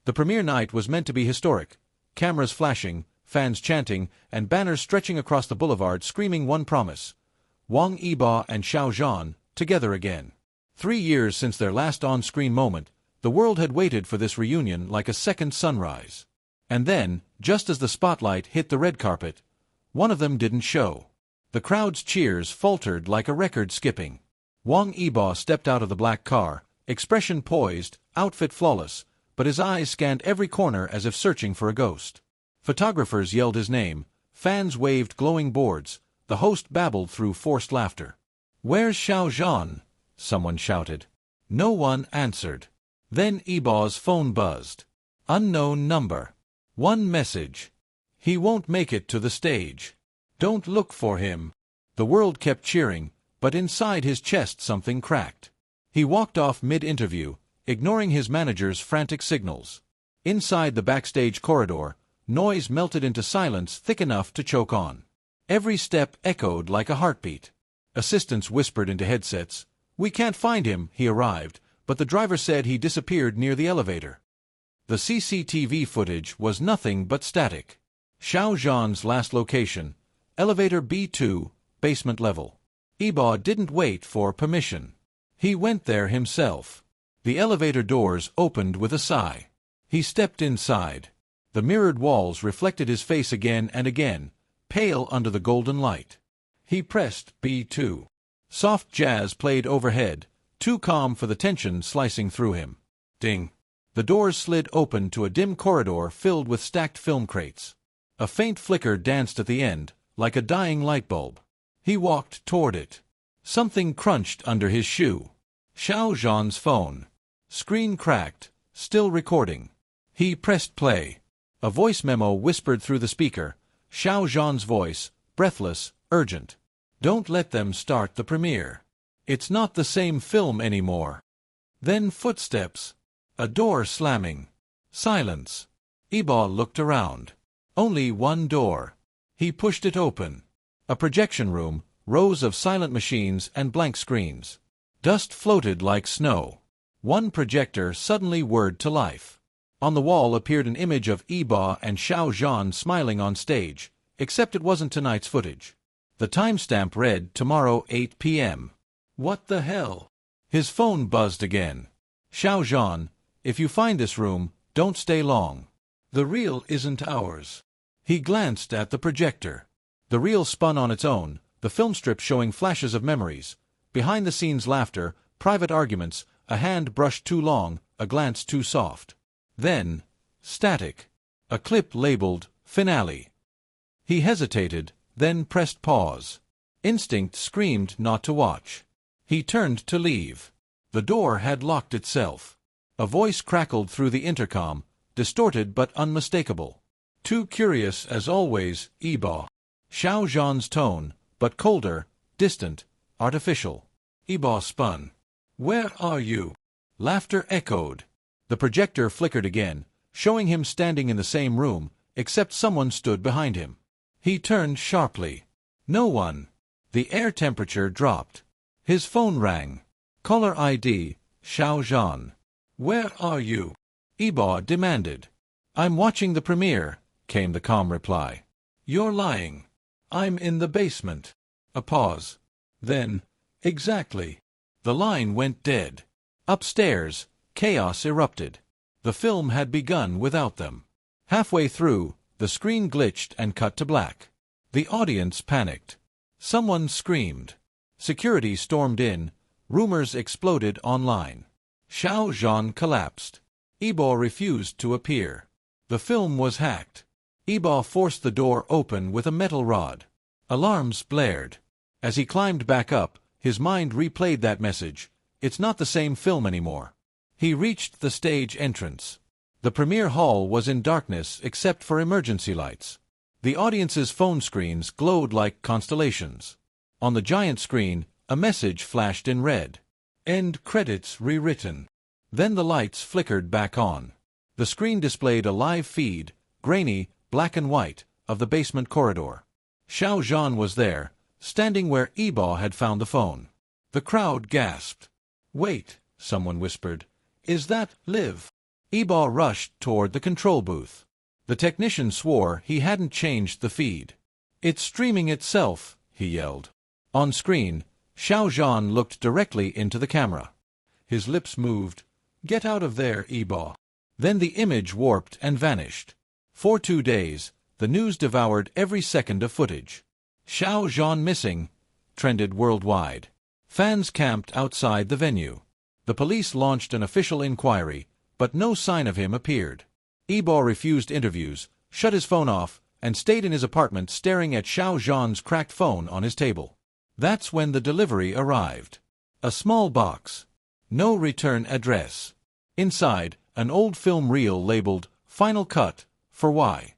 The premiere night was meant to be historic. Cameras flashing, fans chanting, and banners stretching across the boulevard screaming one promise: Wang Yibo and Xiao Zhan, together again. 3 years since their last on-screen moment, the world had waited for this reunion like a second sunrise. And then, just as the spotlight hit the red carpet, one of them didn't show. The crowd's cheers faltered like a record skipping. Wang Yibo stepped out of the black car, expression poised, outfit flawless, but his eyes scanned every corner as if searching for a ghost. Photographers yelled his name, fans waved glowing boards, the host babbled through forced laughter. "Where's Xiao Zhan?" someone shouted. No one answered. Then Yibo's phone buzzed. Unknown number. One message. "He won't make it to the stage. Don't look for him." The world kept cheering, but inside his chest something cracked. He walked off mid-interview, ignoring his manager's frantic signals. Inside the backstage corridor, noise melted into silence thick enough to choke on. Every step echoed like a heartbeat. Assistants whispered into headsets, "We can't find him, he arrived, but the driver said he disappeared near the elevator." The CCTV footage was nothing but static. Xiao Zhan's last location, elevator B2, basement level. Yibo didn't wait for permission. He went there himself. The elevator doors opened with a sigh. He stepped inside. The mirrored walls reflected his face again and again, pale under the golden light. He pressed B2. Soft jazz played overhead, too calm for the tension slicing through him. Ding. The doors slid open to a dim corridor filled with stacked film crates. A faint flicker danced at the end, like a dying light bulb. He walked toward it. Something crunched under his shoe. Xiao Zhan's phone. Screen cracked, still recording. He pressed play. A voice memo whispered through the speaker, Xiao Zhan's voice, breathless, urgent. "Don't let them start the premiere. It's not the same film anymore." Then footsteps. A door slamming. Silence. Yibo looked around. Only one door. He pushed it open. A projection room, rows of silent machines and blank screens. Dust floated like snow. One projector suddenly whirred to life. On the wall appeared an image of Yibo and Xiao Zhan smiling on stage, except it wasn't tonight's footage. The timestamp read tomorrow 8 p.m. What the hell? His phone buzzed again. "Xiao Zhan, if you find this room, don't stay long. The reel isn't ours." He glanced at the projector. The reel spun on its own, the film strip showing flashes of memories. Behind-the-scenes laughter, private arguments, a hand brushed too long, a glance too soft. Then, static. A clip labeled, Finale. He hesitated, then pressed pause. Instinct screamed not to watch. He turned to leave. The door had locked itself. A voice crackled through the intercom, distorted but unmistakable. "Too curious as always, Yibo." Xiao Zhan's tone, but colder, distant, artificial. Yibo spun. "Where are you?" Laughter echoed. The projector flickered again, showing him standing in the same room, except someone stood behind him. He turned sharply. No one. The air temperature dropped. His phone rang. Caller ID, Xiao Zhan. "Where are you?" Yibo demanded. "I'm watching the premiere," came the calm reply. "You're lying." "I'm in the basement." A pause. Then, "Exactly." The line went dead. Upstairs, chaos erupted. The film had begun without them. Halfway through, the screen glitched and cut to black. The audience panicked. Someone screamed. Security stormed in. Rumors exploded online. Xiao Zhan collapsed. Yibo refused to appear. The film was hacked. Yibo forced the door open with a metal rod. Alarms blared. As he climbed back up, his mind replayed that message. It's not the same film anymore. He reached the stage entrance. The premiere hall was in darkness except for emergency lights. The audience's phone screens glowed like constellations. On the giant screen, a message flashed in red. End credits rewritten. Then the lights flickered back on. The screen displayed a live feed, grainy, black and white, of the basement corridor. Xiao Zhan was there, standing where Yibo had found the phone. The crowd gasped. "Wait," someone whispered. "Is that Liv?" Yibo rushed toward the control booth. The technician swore he hadn't changed the feed. "It's streaming itself," he yelled. On screen, Xiao Zhan looked directly into the camera. His lips moved. "Get out of there, Yibo." Then the image warped and vanished. For 2 days, the news devoured every second of footage. "Xiao Zhan missing," trended worldwide. Fans camped outside the venue. The police launched an official inquiry, but no sign of him appeared. Yibo refused interviews, shut his phone off, and stayed in his apartment staring at Xiao Zhan's cracked phone on his table. That's when the delivery arrived. A small box. No return address. Inside, an old film reel labeled "Final Cut" for Y.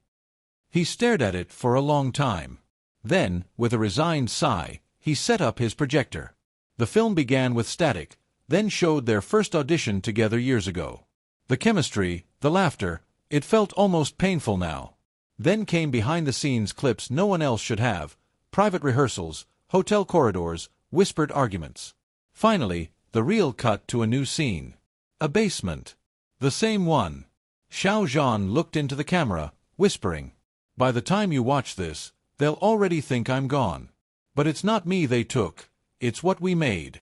He stared at it for a long time. Then, with a resigned sigh, he set up his projector. The film began with static, then showed their first audition together years ago. The chemistry, the laughter, it felt almost painful now. Then came behind-the-scenes clips no one else should have, private rehearsals, hotel corridors, whispered arguments. Finally, the reel cut to a new scene. A basement. The same one. Xiao Zhan looked into the camera, whispering, "By the time you watch this, they'll already think I'm gone. But it's not me they took, it's what we made."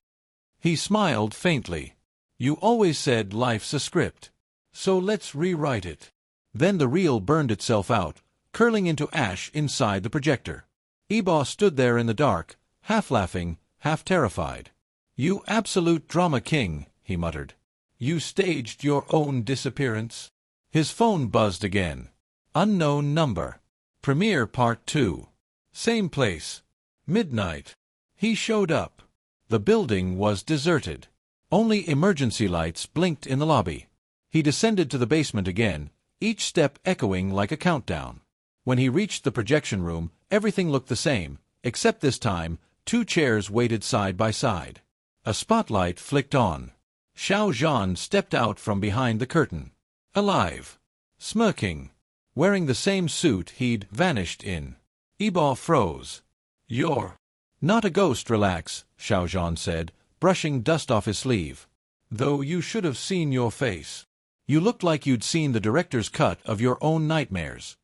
He smiled faintly. "You always said life's a script. So let's rewrite it." Then the reel burned itself out, curling into ash inside the projector. Yibo stood there in the dark, half laughing, half terrified. "You absolute drama king," he muttered. "You staged your own disappearance." His phone buzzed again. Unknown number. Premiere Part 2. Same place. Midnight. He showed up. The building was deserted. Only emergency lights blinked in the lobby. He descended to the basement again, each step echoing like a countdown. When he reached the projection room, everything looked the same, except this time, 2 chairs waited side by side. A spotlight flicked on. Xiao Zhan stepped out from behind the curtain. Alive. Smirking. Wearing the same suit he'd vanished in. Yibo froze. "You're not a ghost, relax," Xiao Zhan said, brushing dust off his sleeve. "Though you should have seen your face. You looked like you'd seen the director's cut of your own nightmares."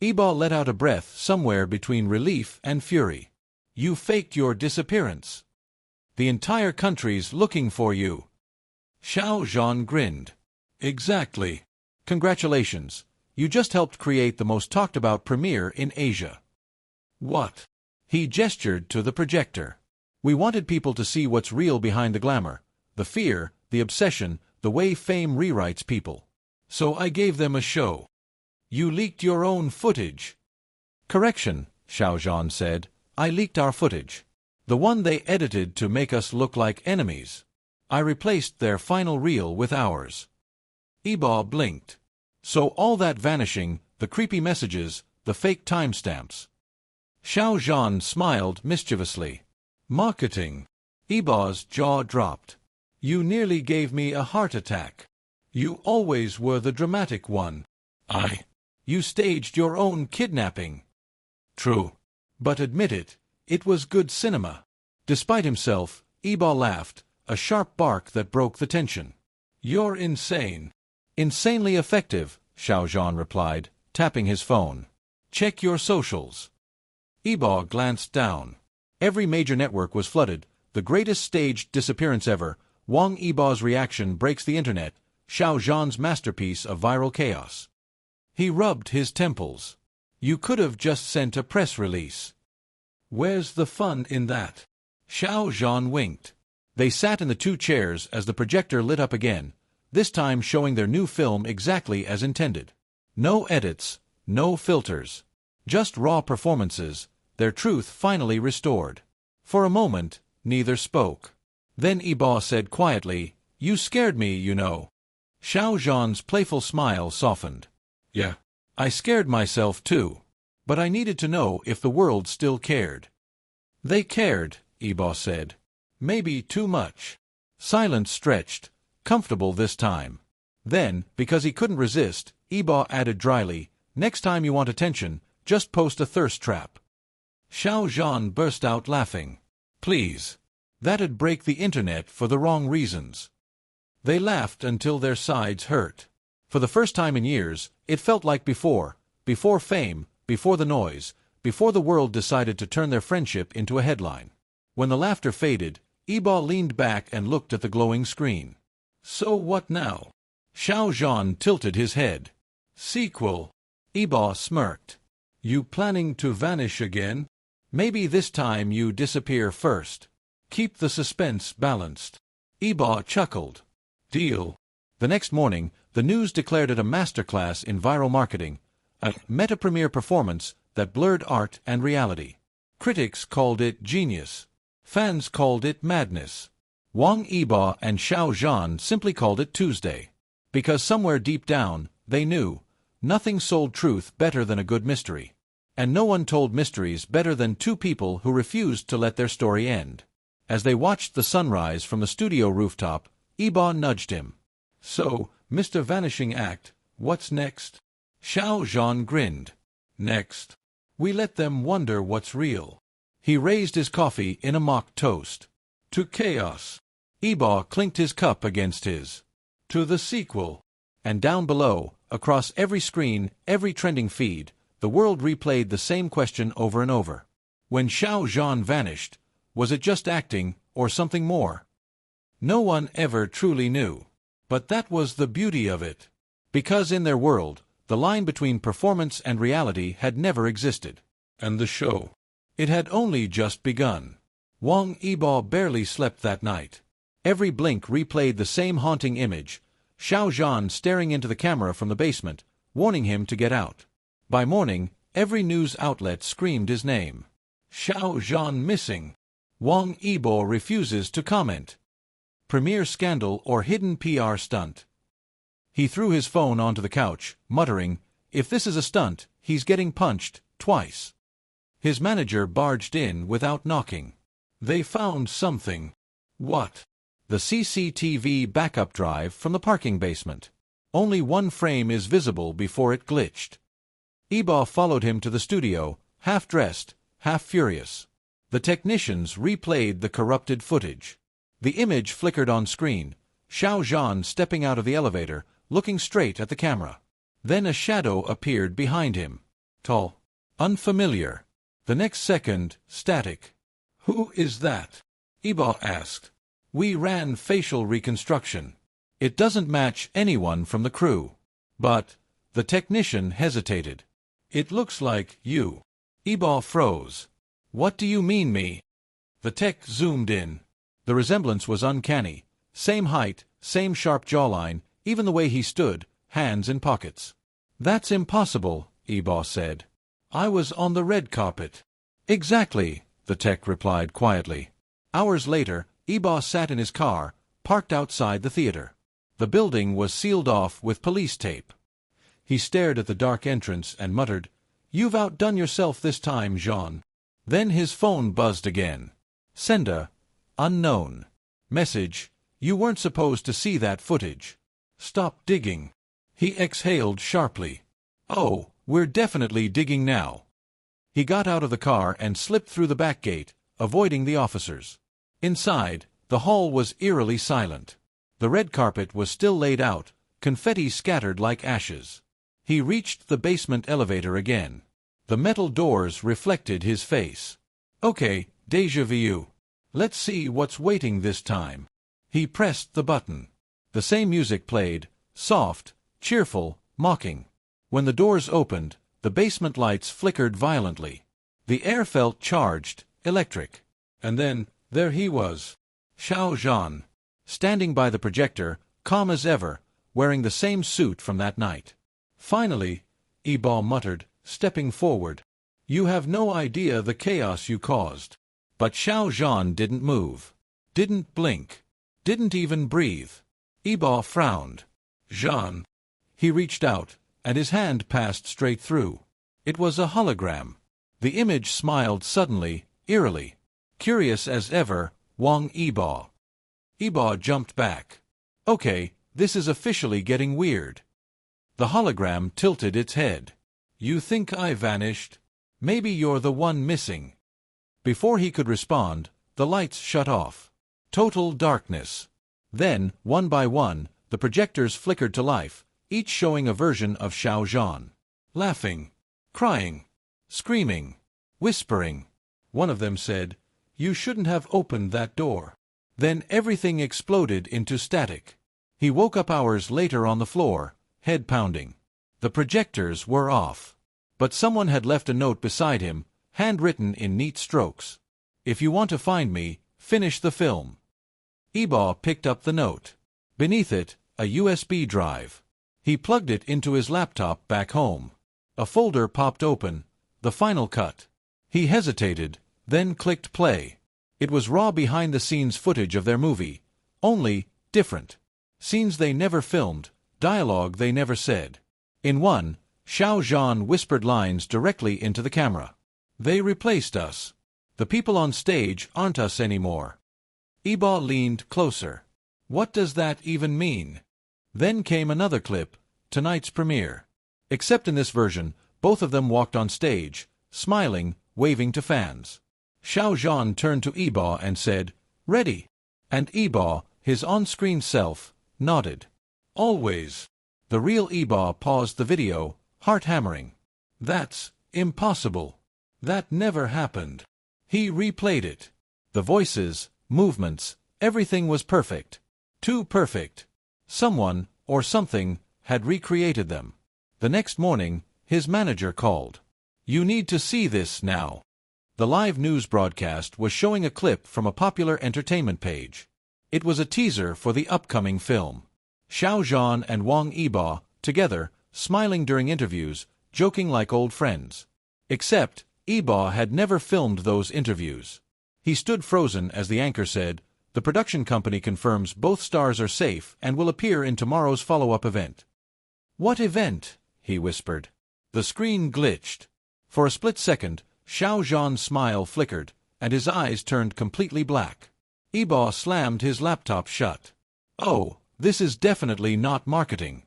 Yibo let out a breath somewhere between relief and fury. "You faked your disappearance. The entire country's looking for you." Xiao Zhan grinned. "Exactly. Congratulations. You just helped create the most talked-about premiere in Asia." "What?" He gestured to the projector. "We wanted people to see what's real behind the glamour, the fear, the obsession, the way fame rewrites people. So I gave them a show." "You leaked your own footage." "Correction," Xiao Zhan said. "I leaked our footage. The one they edited to make us look like enemies. I replaced their final reel with ours." Yibo blinked. "So all that vanishing, the creepy messages, the fake timestamps." Xiao Zhan smiled mischievously. "Marketing." Yibo's jaw dropped. "You nearly gave me a heart attack. You always were the dramatic one." You staged your own kidnapping." "True. But admit it, it was good cinema." Despite himself, Yibo laughed, a sharp bark that broke the tension. "You're insane." "Insanely effective," Xiao Zhan replied, tapping his phone. "Check your socials." Yibo glanced down. Every major network was flooded. The greatest staged disappearance ever. Wang Yibo's reaction breaks the internet. Xiao Zhan's masterpiece of viral chaos. He rubbed his temples. "You could have just sent a press release." "Where's the fun in that?" Xiao Zhan winked. They sat in the 2 chairs as the projector lit up again, this time showing their new film exactly as intended. No edits, no filters. Just raw performances, their truth finally restored. For a moment, neither spoke. Then Yibo said quietly, "You scared me, you know." Xiao Zhan's playful smile softened. "Yeah, I scared myself too. But I needed to know if the world still cared." "They cared," Yibo said. "Maybe too much." Silence stretched, comfortable this time. Then, because he couldn't resist, Yibo added dryly, "Next time you want attention, just post a thirst trap." Xiao Zhan burst out laughing. "Please. That'd break the internet for the wrong reasons." They laughed until their sides hurt. For the first time in years, it felt like before fame, before the noise, before the world decided to turn their friendship into a headline. When the laughter faded, Yibo leaned back and looked at the glowing screen. So what now? Xiao Zhan tilted his head. Sequel. Yibo smirked. You planning to vanish again? Maybe this time you disappear first. Keep the suspense balanced. Yibo chuckled. Deal. The next morning, the news declared it a masterclass in viral marketing, a meta-premiere performance that blurred art and reality. Critics called it genius. Fans called it madness. Wang Yibo and Xiao Zhan simply called it Tuesday. Because somewhere deep down, they knew, nothing sold truth better than a good mystery. And no one told mysteries better than two people who refused to let their story end. As they watched the sunrise from the studio rooftop, Yibo nudged him. So, Mr. Vanishing Act, what's next? Xiao Zhan grinned. Next. We let them wonder what's real. He raised his coffee in a mock toast. To chaos. Yibo clinked his cup against his. To the sequel. And down below, across every screen, every trending feed, the world replayed the same question over and over. When Xiao Zhan vanished, was it just acting, or something more? No one ever truly knew. But that was the beauty of it. Because in their world, the line between performance and reality had never existed. And the show? It had only just begun. Wang Yibo barely slept that night. Every blink replayed the same haunting image, Xiao Zhan staring into the camera from the basement, warning him to get out. By morning, every news outlet screamed his name. Xiao Zhan missing. Wang Yibo refuses to comment. Premiere scandal or hidden PR stunt. He threw his phone onto the couch, muttering, if this is a stunt, he's getting punched, twice. His manager barged in without knocking. They found something. What? The CCTV backup drive from the parking basement. Only one frame is visible before it glitched. Yibo followed him to the studio, half-dressed, half-furious. The technicians replayed the corrupted footage. The image flickered on screen, Xiao Zhan stepping out of the elevator, looking straight at the camera. Then a shadow appeared behind him. Tall. Unfamiliar. The next second, static. Who is that? Yibo asked. We ran facial reconstruction. It doesn't match anyone from the crew. But, the technician hesitated. It looks like you. Yibo froze. What do you mean me? The tech zoomed in. The resemblance was uncanny. Same height, same sharp jawline, even the way he stood, hands in pockets. That's impossible, Yibo said. I was on the red carpet. Exactly, the tech replied quietly. Hours later, Yibo sat in his car, parked outside the theater. The building was sealed off with police tape. He stared at the dark entrance and muttered, You've outdone yourself this time, Jean. Then his phone buzzed again. Sender. Unknown. Message. You weren't supposed to see that footage. Stop digging. He exhaled sharply. Oh, we're definitely digging now. He got out of the car and slipped through the back gate, avoiding the officers. Inside, the hall was eerily silent. The red carpet was still laid out, confetti scattered like ashes. He reached the basement elevator again. The metal doors reflected his face. Okay, déjà vu. Let's see what's waiting this time. He pressed the button. The same music played, soft, cheerful, mocking. When the doors opened, the basement lights flickered violently. The air felt charged, electric. And then, there he was. Xiao Zhan. Standing by the projector, calm as ever, wearing the same suit from that night. Finally, Yibo muttered, stepping forward. You have no idea the chaos you caused. But Xiao Zhan didn't move. Didn't blink. Didn't even breathe. Yibo frowned. Zhan. He reached out, and his hand passed straight through. It was a hologram. The image smiled suddenly, eerily. Curious as ever, Wang Yibo. Yibo jumped back. Okay, this is officially getting weird. The hologram tilted its head. You think I vanished? Maybe you're the one missing. Before he could respond, the lights shut off. Total darkness. Then, one by one, the projectors flickered to life, each showing a version of Xiao Zhan. Laughing, crying, screaming, whispering. One of them said, "You shouldn't have opened that door." Then everything exploded into static. He woke up hours later on the floor, head pounding. The projectors were off. But someone had left a note beside him, handwritten in neat strokes. "If you want to find me, finish the film." Yibo picked up the note. Beneath it, a USB drive. He plugged it into his laptop back home. A folder popped open, the final cut. He hesitated, then clicked play. It was raw behind-the-scenes footage of their movie, only different. Scenes they never filmed, dialogue they never said. In one, Xiao Zhan whispered lines directly into the camera. "They replaced us. The people on stage aren't us anymore." Yibo leaned closer. "What does that even mean?" Then came another clip, tonight's premiere. Except in this version, both of them walked on stage, smiling, waving to fans. Xiao Zhan turned to Yibo and said, "Ready?" And Yibo, his on-screen self, nodded. "Always." The real Yibo paused the video, heart-hammering. "That's impossible. That never happened." He replayed it. The voices, movements, everything was perfect. Too perfect. Someone, or something, had recreated them. The next morning, his manager called. "You need to see this now." The live news broadcast was showing a clip from a popular entertainment page. It was a teaser for the upcoming film. Xiao Zhan and Wang Yibo, together, smiling during interviews, joking like old friends. Except, Yibo had never filmed those interviews. He stood frozen as the anchor said, "The production company confirms both stars are safe and will appear in tomorrow's follow-up event." "What event?" he whispered. The screen glitched. For a split second, Xiao Zhan's smile flickered, and his eyes turned completely black. Yibo slammed his laptop shut. "Oh, this is definitely not marketing."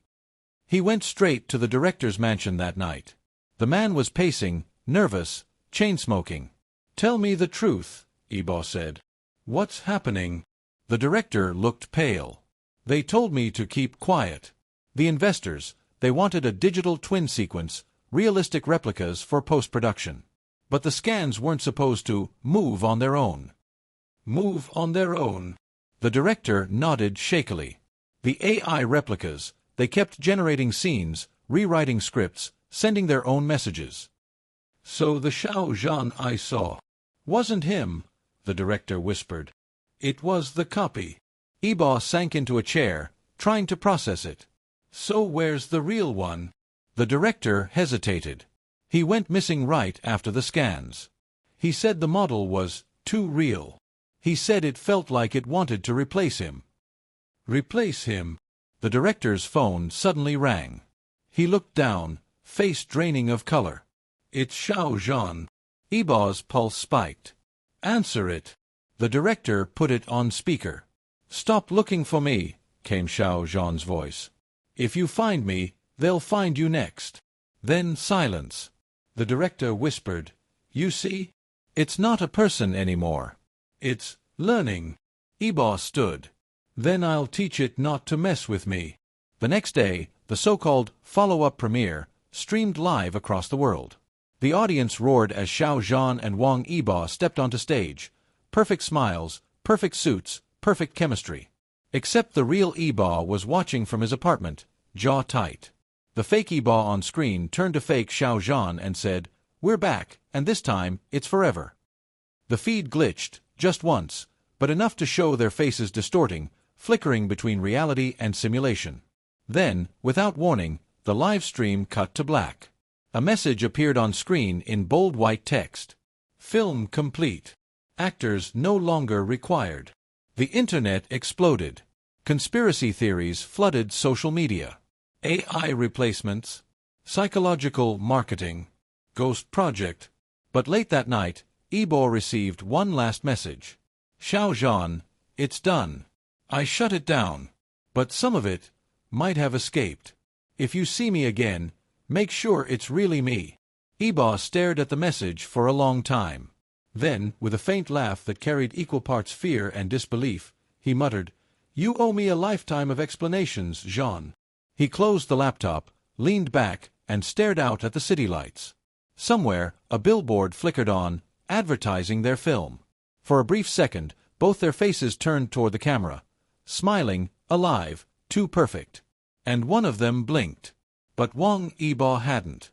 He went straight to the director's mansion that night. The man was pacing, nervous, chain-smoking. "Tell me the truth," Yibo said. "What's happening?" The director looked pale. "They told me to keep quiet. The investors, they wanted a digital twin sequence, realistic replicas for post-production. But the scans weren't supposed to move on their own." "Move on their own?" The director nodded shakily. "The AI replicas, they kept generating scenes, rewriting scripts, sending their own messages." "So the Xiao Zhan I saw wasn't him," the director whispered. "It was the copy." Yibo sank into a chair, trying to process it. "So where's the real one?" The director hesitated. "He went missing right after the scans. He said the model was too real. He said it felt like it wanted to replace him." "Replace him?" The director's phone suddenly rang. He looked down, face draining of color. "It's Xiao Zhan." Yibo's pulse spiked. "Answer it." The director put it on speaker. "Stop looking for me," came Xiao Zhan's voice. "If you find me, they'll find you next." Then silence. The director whispered, "You see? It's not a person anymore. It's learning." Yibo stood. "Then I'll teach it not to mess with me." The next day, the so-called follow-up premiere streamed live across the world. The audience roared as Xiao Zhan and Wang Yibo stepped onto stage. Perfect smiles, perfect suits, perfect chemistry. Except the real Yibo was watching from his apartment, jaw tight. The fake Yibo on screen turned to fake Xiao Zhan and said, "We're back, and this time, it's forever." The feed glitched, just once, but enough to show their faces distorting, flickering between reality and simulation. Then, without warning, the live stream cut to black. A message appeared on screen in bold white text. "Film complete. Actors no longer required." The internet exploded. Conspiracy theories flooded social media. AI replacements, psychological marketing, ghost project. But late that night, Yibo received one last message. "Xiao Zhan, it's done. I shut it down. But some of it might have escaped. If you see me again, make sure it's really me." Yibo stared at the message for a long time. Then, with a faint laugh that carried equal parts fear and disbelief, he muttered, "You owe me a lifetime of explanations, Zhan." He closed the laptop, leaned back, and stared out at the city lights. Somewhere, a billboard flickered on, advertising their film. For a brief second, both their faces turned toward the camera. Smiling, alive, too perfect. And one of them blinked. But Wang Yibo hadn't.